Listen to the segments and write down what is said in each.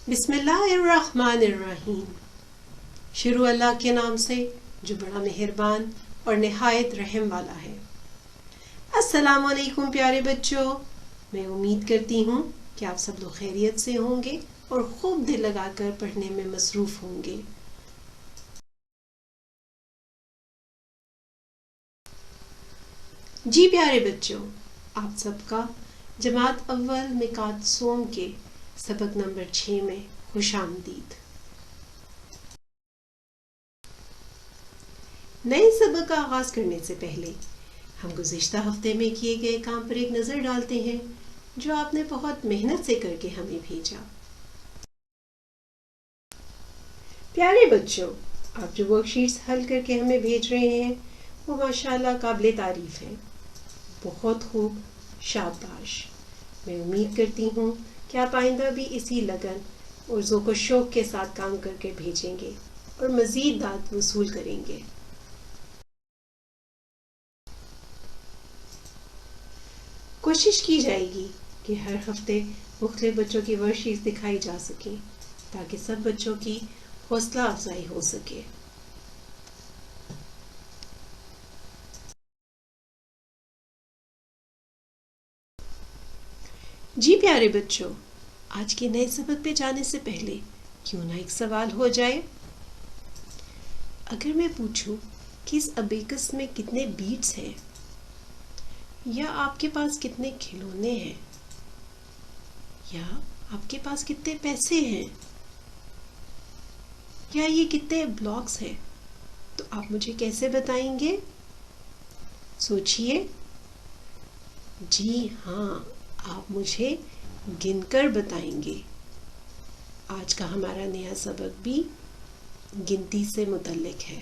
بسم اللہ الرحمن الرحیم۔ شروع اللہ کے نام سے جو بڑا مہربان اور نہایت رحم والا ہے۔ السلام علیکم پیارے بچوں، میں امید کرتی ہوں کہ آپ سب لوگ خیریت سے ہوں گے اور خوب دل لگا کر پڑھنے میں مصروف ہوں گے۔ جی پیارے بچوں، آپ سب کا جماعت اول مکات سوم کے سبق نمبر 6 میں خوش آمدید۔ نئے سبق کا آغاز کرنے سے پہلے ہم گزشتہ ہفتے میں کیے گئے کام پر ایک نظر ڈالتے ہیں جو آپ نے بہت محنت سے کر کے ہمیں بھیجا۔ پیارے بچوں، آپ جو ورک شیٹس حل کر کے ہمیں بھیج رہے ہیں وہ ماشاءاللہ قابل تعریف ہے۔ بہت خوب، شاباش۔ میں امید کرتی ہوں کہ آپ آئندہ بھی اسی لگن اور ذوق و شوق کے ساتھ کام کر کے بھیجیں گے اور مزید داد وصول کریں گے۔ کوشش کی جائے گی کہ ہر ہفتے مختلف بچوں کی ورک شیٹس دکھائی جا سکیں تاکہ سب بچوں کی حوصلہ افزائی ہو سکے۔ جی پیارے بچوں، آج کے نئے سبق پہ جانے سے پہلے کیوں نہ ایک سوال ہو جائے۔ اگر میں پوچھوں کہ اس ابیکس میں کتنے بیٹس ہیں، یا آپ کے پاس کتنے کھلونے ہیں، یا آپ کے پاس کتنے پیسے ہیں، یا یہ کتنے بلاکس ہیں، تو آپ مجھے کیسے بتائیں گے؟ سوچئے۔ جی ہاں، آپ مجھے گن کر بتائیں گے۔ آج کا ہمارا نیا سبق بھی گنتی سے متعلق ہے۔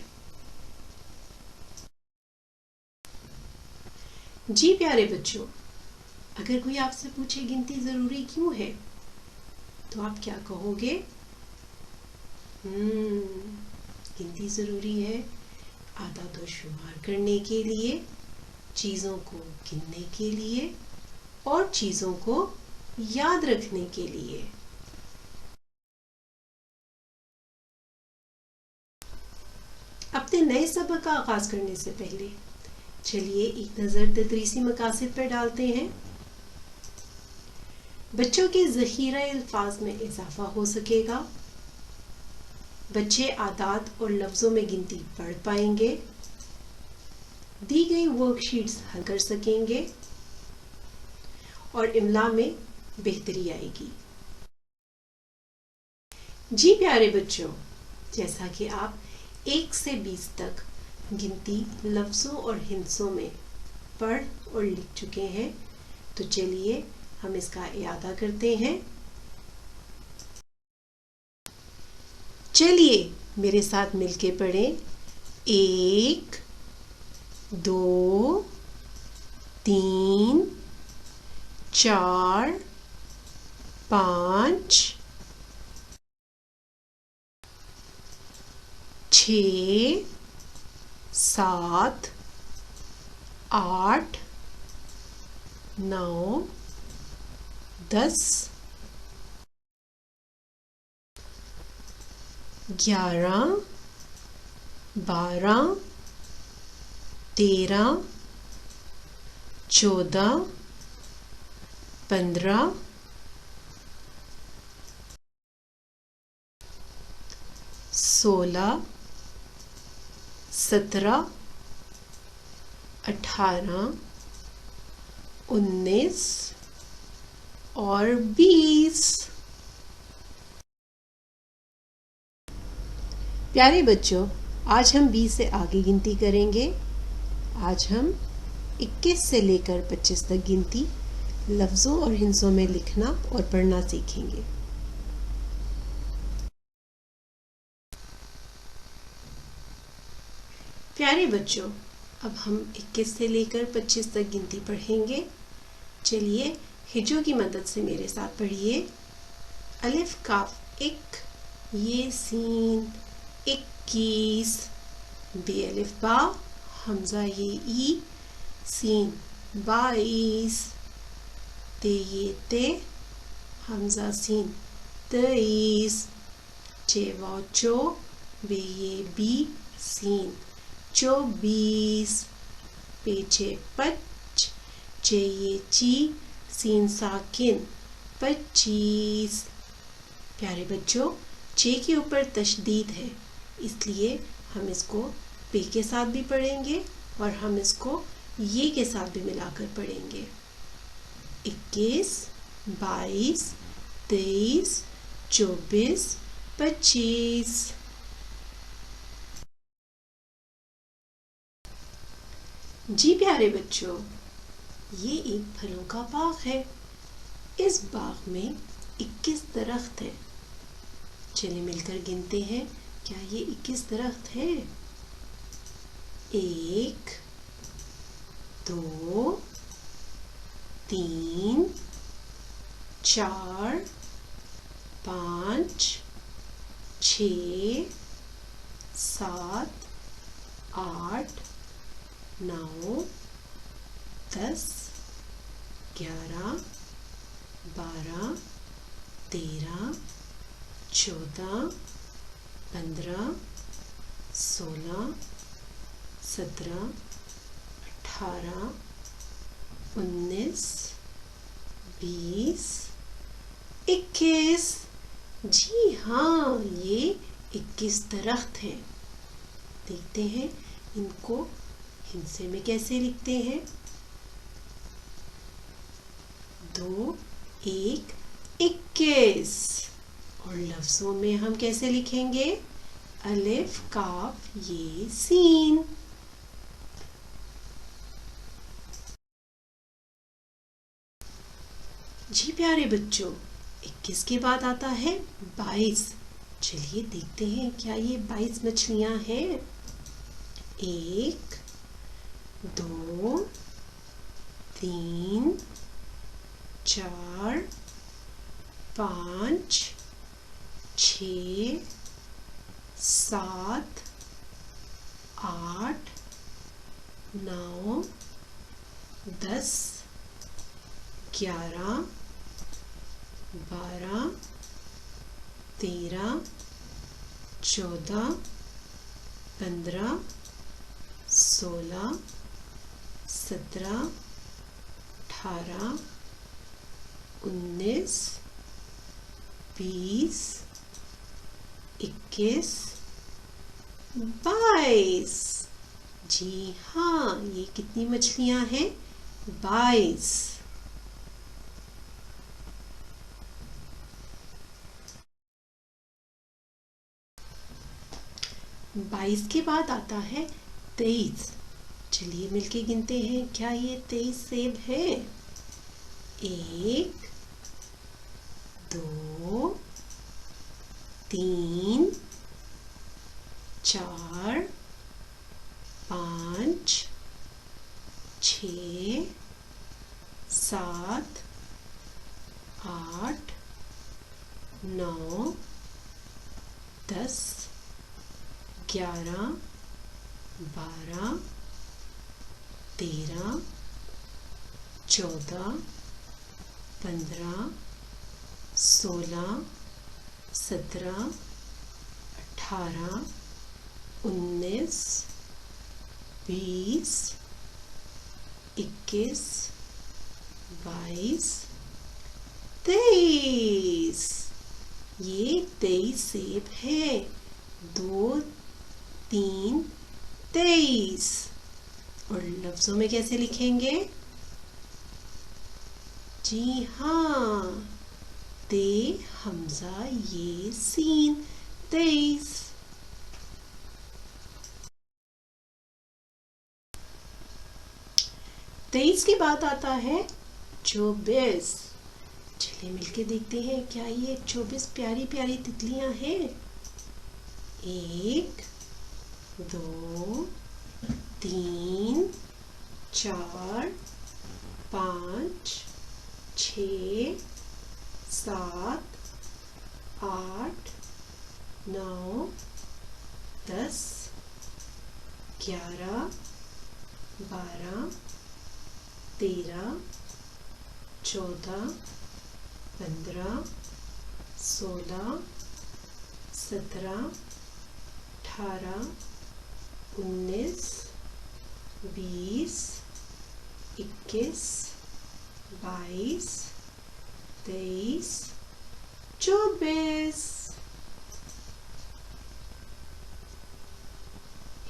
جی پیارے بچوں، اگر کوئی آپ سے پوچھے گنتی ضروری کیوں ہے تو آپ کیا کہو گے؟ گنتی ضروری ہے اعداد و شمار کرنے کے لیے، چیزوں کو گننے کے لیے اور چیزوں کو یاد رکھنے کے لیے۔ اپنے نئے سبق کا آغاز کرنے سے پہلے چلیے ایک نظر تدریسی مقاصد پر ڈالتے ہیں۔ بچوں کے ذخیرہ الفاظ میں اضافہ ہو سکے گا، بچے اعداد اور لفظوں میں گنتی پڑھ پائیں گے، دی گئی ورک شیٹس حل کر سکیں گے اور املا میں بہتری آئے گی۔ جی پیارے بچوں، جیسا کہ آپ 1 سے 20 تک گنتی لفظوں اور ہندسوں میں پڑھ اور لکھ چکے ہیں، تو چلیے ہم اس کا اعادہ کرتے ہیں۔ چلیے میرے ساتھ مل کے پڑھیں۔ 1 2 3 4 5 6 7 8 9 10 11 12 13 14 15 16 17 18 19 اور 20۔ پیارے بچوں، آج ہم 20 سے آگے گنتی کریں گے۔ آج ہم 21 سے لے کر 25 تک گنتی لفظوں اور ہندسوں میں لکھنا اور پڑھنا سیکھیں گے۔ پیارے بچوں، اب ہم 21 سے لے کر 25 تک گنتی پڑھیں گے۔ چلیے ہجوں کی مدد سے میرے ساتھ پڑھیے۔ الف کاف 1، یہ سین 21، بے الف با حمزہ یہ ای، سین 22، تے یہ تے حمزہ سین 23 چیوا چو بے بی سین 24 پیچھے پچ چے چی سین ساکن 25 پیارے بچوں چے کے اوپر تشدید ہے اس لیے ہم اس کو پے کے ساتھ بھی پڑھیں گے اور ہم اس کو یہ کے ساتھ بھی ملا کر پڑھیں گے 21 22 23 24 25 جی پیارے بچوں یہ ایک پھلوں کا باغ ہے اس باغ میں 21 درخت ہیں چلیں مل کر گنتے ہیں کیا یہ 21 درخت ہیں 1 2 3 4 5 6 7 8 9 10 11 12 13 14 15 16 17 18 19 20 21 جی ہاں یہ 21 درخت ہیں دیکھتے ہیں ان کو ہندسے میں کیسے لکھتے ہیں 2 1 21 اور لفظوں میں ہم کیسے لکھیں گے الف کاف یہ سین جی پیارے بچوں 21 کے بعد آتا ہے 22 چلیے دیکھتے ہیں کیا یہ 22 مچھلیاں ہیں 1 2 3 4 5 6 7 8 9 10 11 12 13 14 15 16 17 18 19 20 21 22 جی ہاں یہ کتنی مچھلیاں ہیں 22 22 کے بعد آتا ہے 23 چلیے مل کے گنتے ہیں کیا یہ 23 سیب ہیں 1 2 3 4 5 6 7 8 9 10 11 12 13 14 15 16 17 18 19 20 21 22 23 یہ 23 سیب ہے 2 3 23 اور لفظوں میں کیسے لکھیں گے جی ہاں تے حمزہ یہ سین 23 23 کے بعد آتا ہے 24 چلیے مل کے دیکھتے ہیں کیا یہ 24 پیاری پیاری تتلیاں ہیں 1 2 3 4 5 6 7 8 9 10 11 12 13 14 15 16, 17, 18, 19, 20, 21, 22, 23, 24.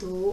2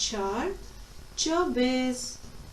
4 24.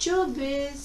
24.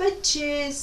25.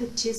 25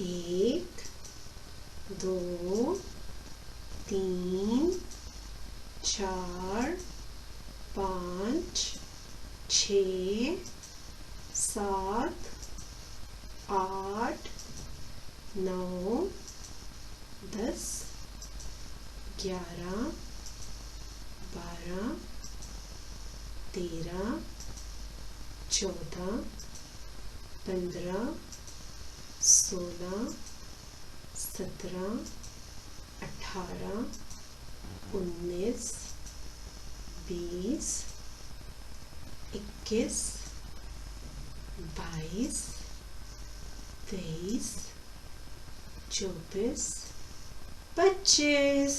1, 2, 3, 4, 5, 6, 7, 8, 9, 10, 11, 12, 13, 14, 15, 16, 17, 18, 19, 20, 21, 22, 23, 24, 25.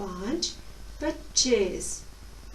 5 25.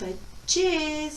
25.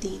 3,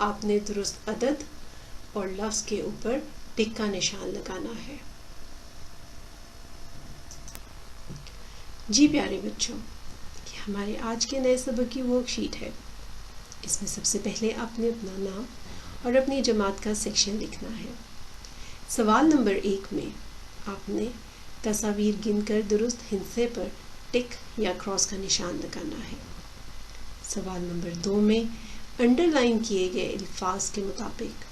آپ نے درست عدد اور لفظ کے اوپر ٹک کا نشان لگانا ہے۔ جی پیارے بچوں، یہ ہمارے آج کے نئے سبق کی ورک شیٹ ہے۔ اس میں سب سے پہلے آپ نے اپنا نام اور اپنی جماعت کا سیکشن لکھنا ہے۔ سوال نمبر 1 میں آپ نے تصاویر گن کر درست ہندسے پر ٹک یا کراس کا نشان لگانا ہے۔ سوال نمبر 2 میں انڈر لائن کیے گئے الفاظ کے مطابق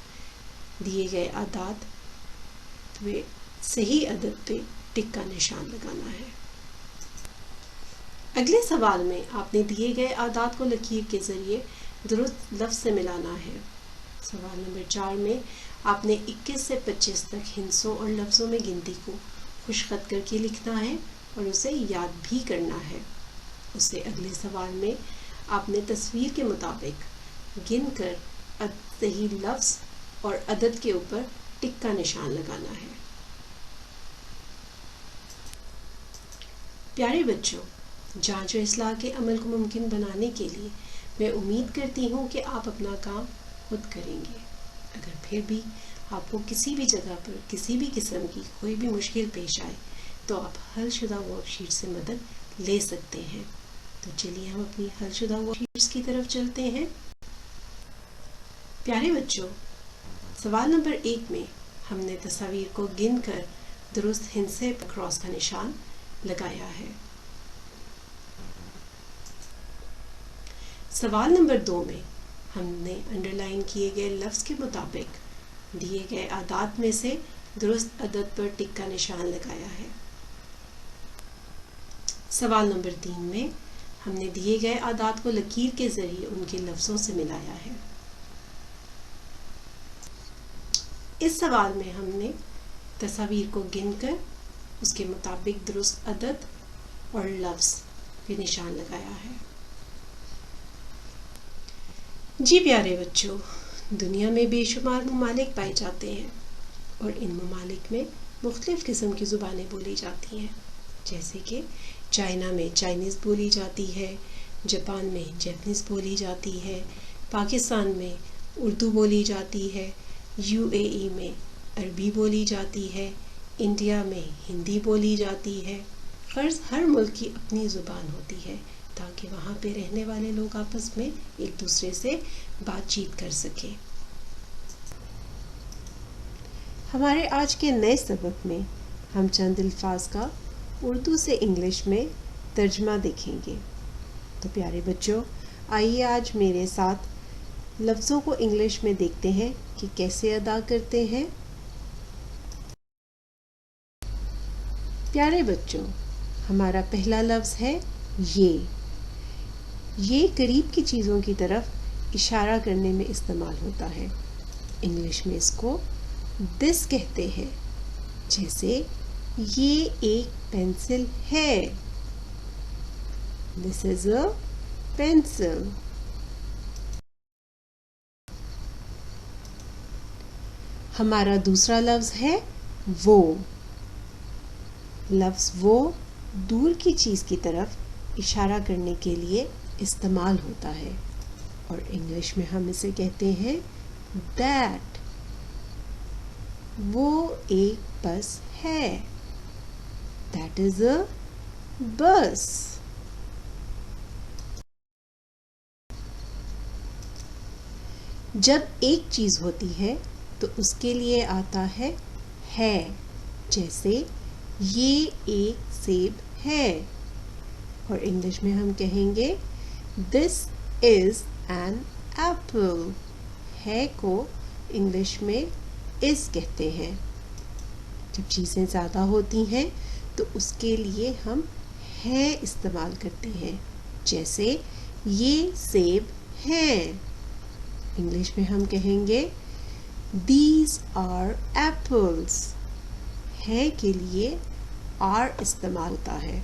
دیے گئے اعداد میں صحیح عدد پہ ٹک کا نشان لگانا ہے۔ اگلے سوال میں آپ نے دیے گئے اعداد کو لکیر کے ذریعے درست لفظ سے ملانا ہے۔ سوال نمبر 4 میں آپ نے 21 سے 25 تک ہندسوں اور لفظوں میں گنتی کو خوش خط کر کے لکھنا ہے اور اسے یاد بھی کرنا ہے۔ اس سے اگلے سوال میں آپ نے تصویر کے مطابق گن کر صحیح لفظ اور عدد کے اوپر ٹک کا نشان لگانا ہے۔ پیارے بچوں، جانچ و اصلاح کے عمل کو ممکن بنانے کے لیے میں امید کرتی ہوں کہ آپ اپنا کام خود کریں گے۔ اگر پھر بھی آپ کو کسی بھی جگہ پر کسی بھی قسم کی کوئی بھی مشکل پیش آئے تو آپ حل شدہ ورک شیٹ سے مدد لے سکتے ہیں۔ تو چلیے ہم اپنی حل شدہ ورک شیٹس کی طرف چلتے ہیں۔ پیارے بچوں، سوال نمبر 1 میں ہم نے تصاویر کو گن کر درست ہندسے پر کراس کا نشان لگایا ہے۔ سوال نمبر 2 میں ہم نے انڈر لائن کیے گئے لفظ کے مطابق دیے گئے اعداد میں سے درست عدد پر ٹک کا نشان لگایا ہے۔ سوال نمبر 3 میں ہم نے دیے گئے اعداد کو لکیر کے ذریعے ان کے لفظوں سے ملایا ہے۔ اس سوال میں ہم نے تصاویر کو گن کر اس کے مطابق درست عدد اور لفظ پہ نشان لگایا ہے۔ جی پیارے بچوں، دنیا میں بے شمار ممالک پائے جاتے ہیں اور ان ممالک میں مختلف قسم کی زبانیں بولی جاتی ہیں، جیسے کہ چائنا میں چائنیز بولی جاتی ہے، جاپان میں جیپنیز بولی جاتی ہے، پاکستان میں اردو بولی جاتی ہے، UAE میں عربی بولی جاتی ہے، انڈیا میں ہندی بولی جاتی ہے۔ غرض ہر ملک کی اپنی زبان ہوتی ہے تاکہ وہاں پہ رہنے والے لوگ آپس میں ایک دوسرے سے بات چیت کر سکیں۔ ہمارے آج کے نئے سبق میں ہم چند الفاظ کا اردو سے انگلش میں ترجمہ دیکھیں گے۔ تو پیارے بچوں، آئیے آج میرے ساتھ لفظوں کو انگلش میں دیکھتے ہیں کہ کیسے ادا کرتے ہیں۔ پیارے بچوں، ہمارا پہلا لفظ ہے یہ قریب کی چیزوں کی طرف اشارہ کرنے میں استعمال ہوتا ہے۔ انگلش میں اس کو دس کہتے ہیں، جیسے یہ ایک پینسل ہے، دس از اے پینسل۔ ہمارا دوسرا لفظ ہے وہ۔ لفظ وہ دور کی چیز کی طرف اشارہ کرنے کے لیے استعمال ہوتا ہے اور انگلش میں ہم اسے کہتے ہیں دیٹ۔ وہ ایک بس ہے، دیٹ از اے بس۔ جب ایک چیز ہوتی ہے تو اس کے لیے آتا ہے، جیسے یہ ایک سیب ہے، اور انگلش میں ہم کہیں گے دس از این ایپل۔ ہے کو انگلش میں از کہتے ہیں۔ جب چیزیں زیادہ ہوتی ہیں تو اس کے لیے ہم ہے استعمال کرتے ہیں، جیسے یہ سیب ہیں، انگلش میں ہم کہیں گے دیز آر ایپلس۔ ہے کے لیے آر استعمال ہوتا ہے۔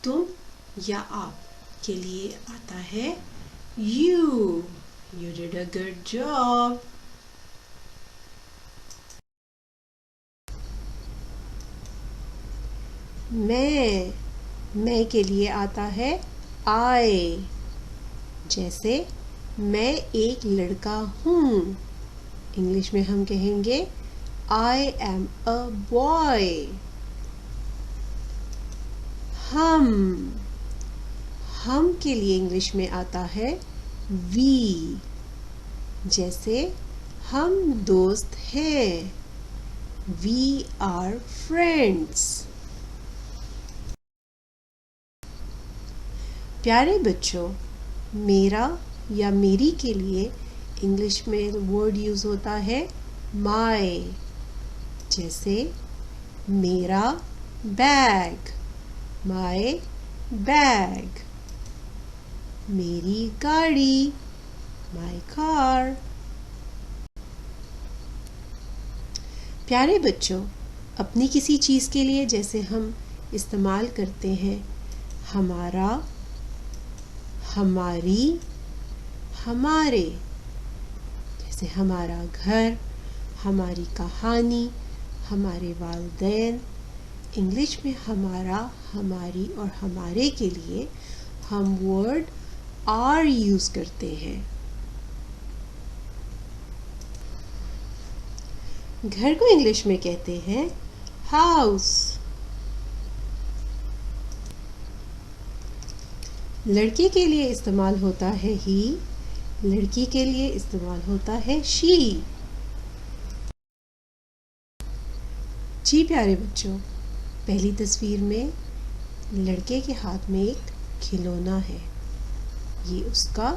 تم یا آپ کے لیے آتا ہے you did a good job. میں کے لیے آتا ہے I. جیسے میں ایک لڑکا ہوں، انگلش میں ہم کہیں گے I am a boy. ہم کے لیے انگلش میں آتا ہے we. جیسے ہم دوست ہیں، we are friends. پیارے بچوں، میرا یا میری کے لیے انگلش میں ورڈ یوز ہوتا ہے my. جیسے میرا بیگ، my bag. میری گاڑی، my car. پیارے بچوں، اپنی کسی چیز کے لیے جیسے ہم استعمال کرتے ہیں ہمارا، ہماری، ہمارے. جیسے ہمارا گھر، ہماری کہانی، ہمارے والدین. انگلش میں ہمارا، ہماری اور ہمارے کے لیے ہم ورڈ آر یوز کرتے ہیں. گھر کو انگلش میں کہتے ہیں ہاؤس. لڑکے کے لیے استعمال ہوتا ہے ہی، لڑکی کے لیے استعمال ہوتا ہے شی. جی پیارے بچوں، پہلی تصویر میں لڑکے کے ہاتھ میں ایک کھلونا ہے، یہ اس کا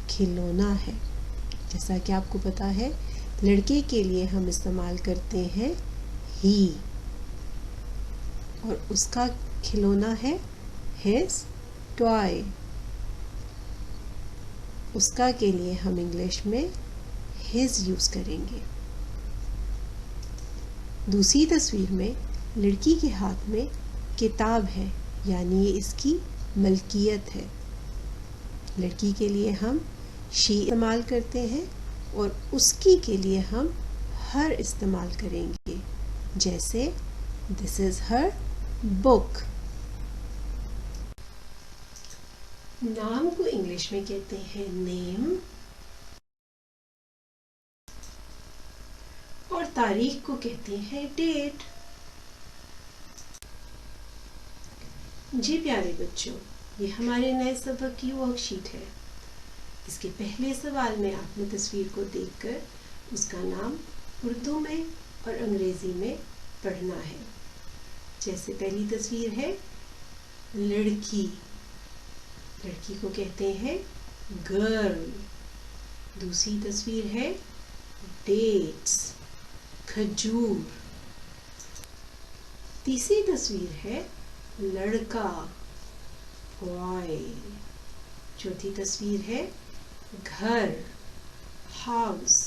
کھلونا ہے. جیسا کہ آپ کو پتا ہے لڑکے کے لیے ہم استعمال کرتے ہیں ہی، اور اس کا کھلونا ہے his toy. اس کا کے لیے ہم انگلش میں his یوز کریں گے. دوسری تصویر میں لڑکی کے ہاتھ میں کتاب ہے، یعنی یہ اس کی ملکیت ہے. لڑکی کے لیے ہم شی استعمال کرتے ہیں اور اس کی کے لیے ہم ہر استعمال کریں گے. جیسے this is her book. نام کو انگلش میں کہتے ہیں نیم، اور تاریخ کو کہتے ہیں ڈیٹ. جی پیارے بچوں، یہ ہمارے نئے سبق کی ورک شیٹ ہے. اس کے پہلے سوال میں آپ نے تصویر کو دیکھ کر اس کا نام اردو میں اور انگریزی میں پڑھنا ہے. جیسے پہلی تصویر ہے لڑکی، لڑکی کو کہتے ہیں گرل. دوسری تصویر ہے ڈیٹس، کھجور. تیسری تصویر ہے لڑکا، بوائے. چوتھی تصویر ہے گھر، ہاؤس.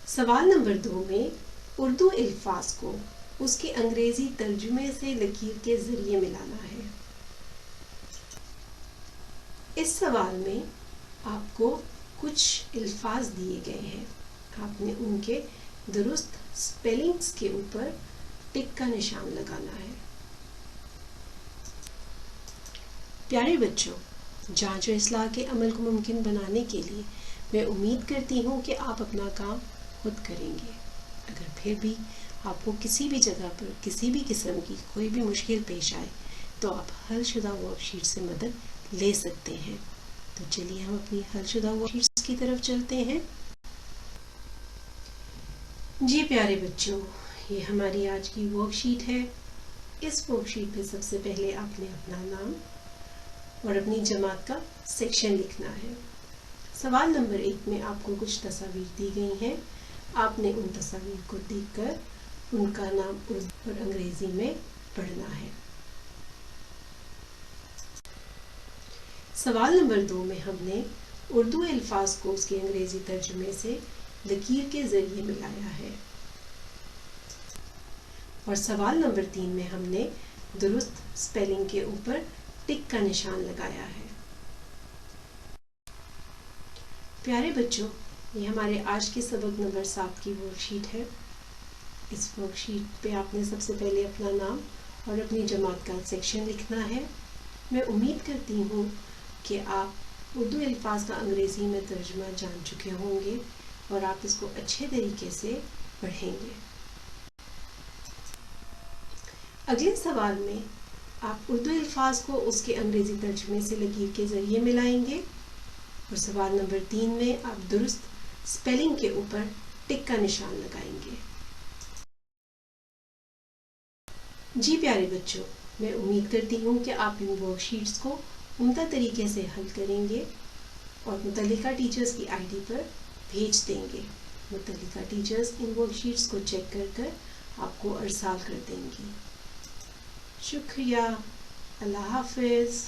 سوال نمبر 2 میں اردو الفاظ کو اس کے انگریزی ترجمے سے لکیر کے ذریعے ملانا ہے. اس سوال میں آپ کو کچھ الفاظ دیے گئے ہیں، آپ نے ان کے درست سپیلنگز کے اوپر ٹک کا نشان لگانا ہے. پیارے بچوں، جانچ و اصلاح کے عمل کو ممکن بنانے کے لیے میں امید کرتی ہوں کہ آپ اپنا کام خود کریں گے. اگر پھر بھی آپ کو کسی بھی جگہ پر کسی بھی قسم کی کوئی بھی مشکل پیش آئے تو آپ حل شدہ ورک شیٹ سے مدد لے سکتے ہیں. تو چلیے ہم اپنی حل شدہ ورک شیٹس کی طرف چلتے ہیں. جی پیارے بچوں، یہ ہماری آج کی ورک شیٹ ہے. اس ورک شیٹ پہ سب سے پہلے آپ نے اپنا نام اور اپنی جماعت کا سیکشن لکھنا ہے. سوال نمبر 1 میں آپ کو کچھ تصاویر دی گئی ہیں، آپ نے ان تصاویر کو دیکھ کر ان کا نام اردو اور انگریزی میں پڑھنا ہے. سوال نمبر 2 میں ہم نے اردو الفاظ کو اس کے انگریزی ترجمے سے لکیر کے ذریعے ملایا ہے. اور سوال نمبر 3 میں ہم نے درست سپیلنگ کے اوپر ٹک کا نشان لگایا ہے. پیارے بچوں، یہ ہمارے آج کے سبق نمبر 7 کی ورک شیٹ ہے. اس ورک شیٹ پہ آپ نے سب سے پہلے اپنا نام اور اپنی جماعت کا سیکشن لکھنا ہے۔ میں امید کرتی ہوں کہ آپ اردو الفاظ کا انگریزی میں ترجمہ جان چکے ہوں گے اور آپ اس کو اچھے طریقے سے پڑھیں گے۔ اگلے سوال میں آپ اردو الفاظ کو اس کے انگریزی ترجمے سے لکیر کے ذریعے ملائیں گے، اور سوال نمبر 3 میں آپ درست سپیلنگ کے اوپر ٹک کا نشان لگائیں گے۔ جی پیارے بچوں، میں امید کرتی ہوں کہ آپ ان ورک شیٹس کو عمدہ طریقے سے حل کریں گے اور متعلقہ ٹیچرز کی آئی ڈی پر بھیج دیں گے۔ متعلقہ ٹیچرز ان ورک شیٹس کو چیک کر آپ کو ارسال کر دیں گی۔ شکریہ۔ اللہ حافظ۔